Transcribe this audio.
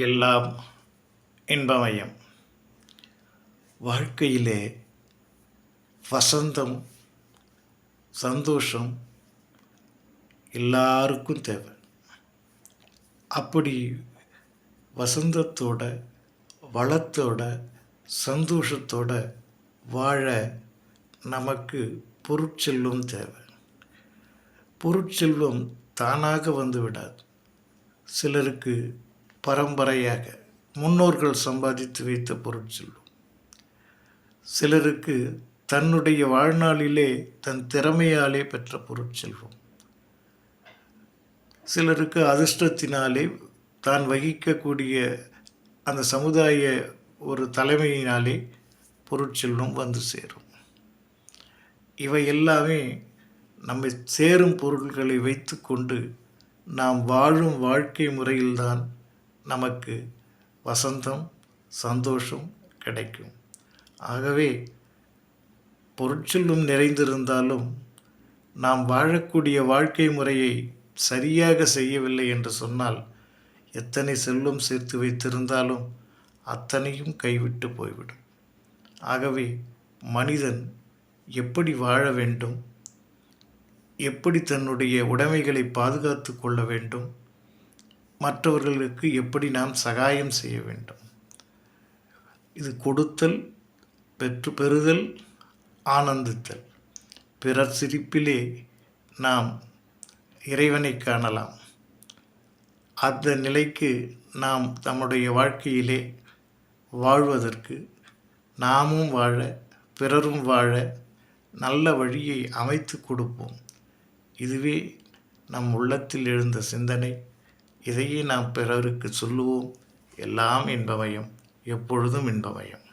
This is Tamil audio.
எல்லாம் இன்பமயம். வாழ்க்கையிலே வசந்தம், சந்தோஷம் எல்லாருக்கும் தேவை. அப்படி வசந்தத்தோட, வளத்தோட, சந்தோஷத்தோட வாழ நமக்கு பொருட்செல்வம் தேவை. பொருட்செல்வம் தானாக வந்து விடாது. சிலருக்கு பரம்பரையாக முன்னோர்கள் சம்பாதித்து வைத்த பொருட்செல்வம், சிலருக்கு தன்னுடைய வாழ்நாளிலே தன் திறமையாலே பெற்ற பொருட்செல்வம், சிலருக்கு அதிர்ஷ்டத்தினாலே தான் வகிக்கக்கூடிய அந்த சமுதாய ஒரு தலைமையினாலே பொருட்செல்வம் வந்து சேரும். இவை எல்லாமே நம்மை சேரும் பொருட்களை வைத்து கொண்டு நாம் வாழும் வாழ்க்கை முறையில்தான் நமக்கு வசந்தம், சந்தோஷம் கிடைக்கும். ஆகவே பொருட்செல்வம் நிறைந்திருந்தாலும் நாம் வாழக்கூடிய வாழ்க்கை முறையை சரியாக செய்யவில்லை என்று சொன்னால் எத்தனை செல்வம் சேர்த்து வைத்திருந்தாலும் அத்தனையும் கைவிட்டு போய்விடும். ஆகவே மனிதன் எப்படி வாழ வேண்டும், எப்படி தன்னுடைய உடைமைகளை பாதுகாத்து கொள்ள வேண்டும், மற்றவர்களுக்கு எப்படி நாம் சகாயம் செய்ய வேண்டும், இது கொடுத்தல், பெறுதல், ஆனந்தித்தல். பிறர் சிரிப்பிலே நாம் இறைவனை காணலாம். அந்த நிலைக்கு நாம் நம்முடைய வாழ்க்கையிலே வாழ்வதற்கு, நாமும் வாழ, பிறரும் வாழ நல்ல வழியை அமைத்து கொடுப்போம். இதுவே நம் உள்ளத்தில் எழுந்த சிந்தனை. இதையே நாம் பிறருக்கு சொல்லுவோம். எல்லாம் இன்பமயம், எப்பொழுதும் இன்பமயம்.